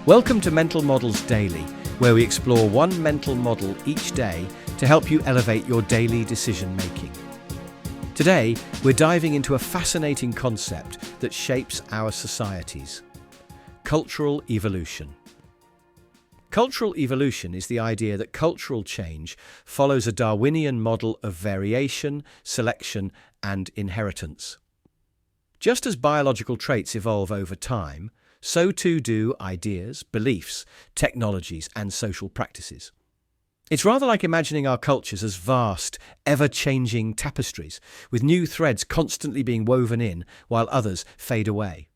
Welcome to Mental Models Daily, where we explore one mental model each day to help you elevate your daily decision-making. Today, we're diving into a fascinating concept that shapes our societies: cultural evolution. Cultural evolution is the idea that cultural change follows a Darwinian model of variation, selection, and inheritance. Just as biological traits evolve over time, so too do ideas, beliefs, technologies, and social practices. It's rather like imagining our cultures as vast, ever-changing tapestries, with new threads constantly being woven in while others fade away.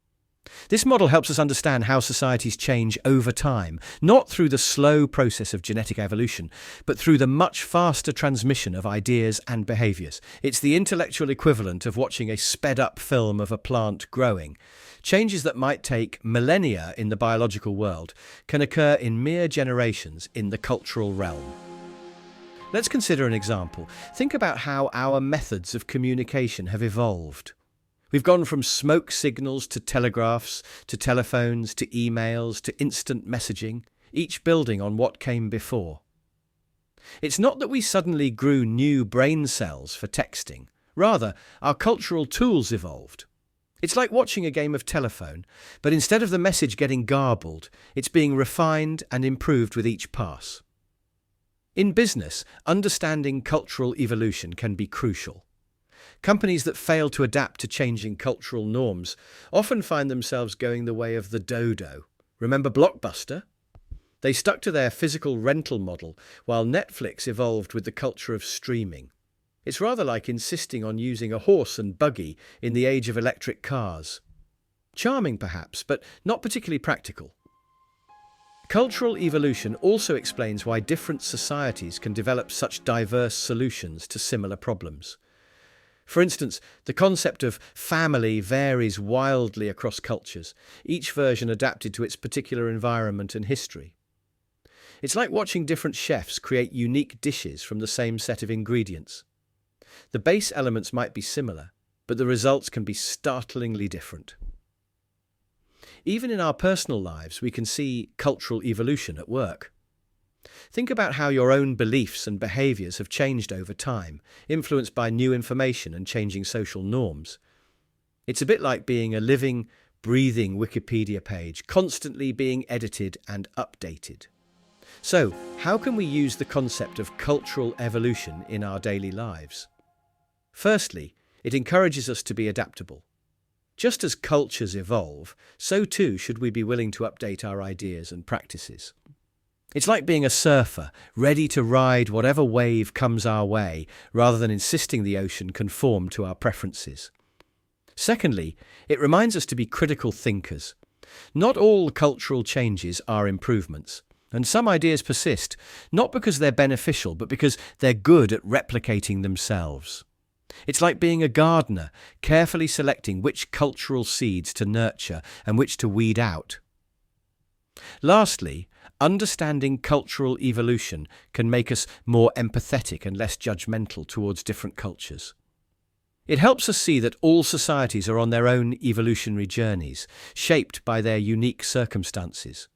This model helps us understand how societies change over time, not through the slow process of genetic evolution, but through the much faster transmission of ideas and behaviours. It's the intellectual equivalent of watching a sped-up film of a plant growing. Changes that might take millennia in the biological world can occur in mere generations in the cultural realm. Let's consider an example. Think about how our methods of communication have evolved. We've gone from smoke signals to telegraphs, to telephones, to emails, to instant messaging, each building on what came before. It's not that we suddenly grew new brain cells for texting. Rather, our cultural tools evolved. It's like watching a game of telephone, but instead of the message getting garbled, it's being refined and improved with each pass. In business, understanding cultural evolution can be crucial. Companies that fail to adapt to changing cultural norms often find themselves going the way of the dodo. Remember Blockbuster? They stuck to their physical rental model, while Netflix evolved with the culture of streaming. It's rather like insisting on using a horse and buggy in the age of electric cars. Charming perhaps, but not particularly practical. Cultural evolution also explains why different societies can develop such diverse solutions to similar problems. For instance, the concept of family varies wildly across cultures, each version adapted to its particular environment and history. It's like watching different chefs create unique dishes from the same set of ingredients. The base elements might be similar, but the results can be startlingly different. Even in our personal lives, we can see cultural evolution at work. Think about how your own beliefs and behaviours have changed over time, influenced by new information and changing social norms. It's a bit like being a living, breathing Wikipedia page, constantly being edited and updated. So, how can we use the concept of cultural evolution in our daily lives? Firstly, it encourages us to be adaptable. Just as cultures evolve, so too should we be willing to update our ideas and practices. It's like being a surfer, ready to ride whatever wave comes our way, rather than insisting the ocean conform to our preferences. Secondly, it reminds us to be critical thinkers. Not all cultural changes are improvements, and some ideas persist, not because they're beneficial, but because they're good at replicating themselves. It's like being a gardener, carefully selecting which cultural seeds to nurture and which to weed out. Lastly, understanding cultural evolution can make us more empathetic and less judgmental towards different cultures. It helps us see that all societies are on their own evolutionary journeys, shaped by their unique circumstances.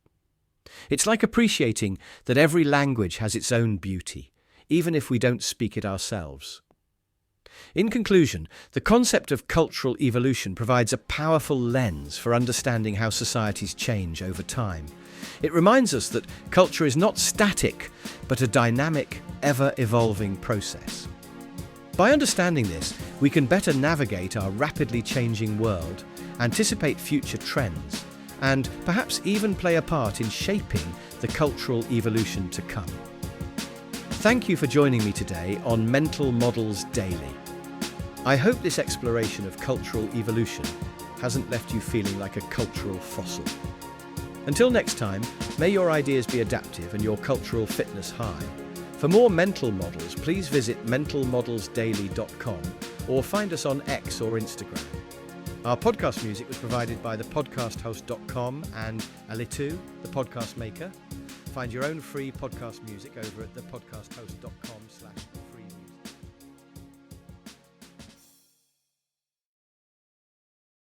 It's like appreciating that every language has its own beauty, even if we don't speak it ourselves. In conclusion, the concept of cultural evolution provides a powerful lens for understanding how societies change over time. It reminds us that culture is not static, but a dynamic, ever-evolving process. By understanding this, we can better navigate our rapidly changing world, anticipate future trends, and perhaps even play a part in shaping the cultural evolution to come. Thank you for joining me today on Mental Models Daily. I hope this exploration of cultural evolution hasn't left you feeling like a cultural fossil. Until next time, may your ideas be adaptive and your cultural fitness high. For more mental models, please visit mentalmodelsdaily.com or find us on X or Instagram. Our podcast music was provided by the podcasthost.com and Alitu, the podcast maker. Find your own free podcast music over at thepodcasthost.com/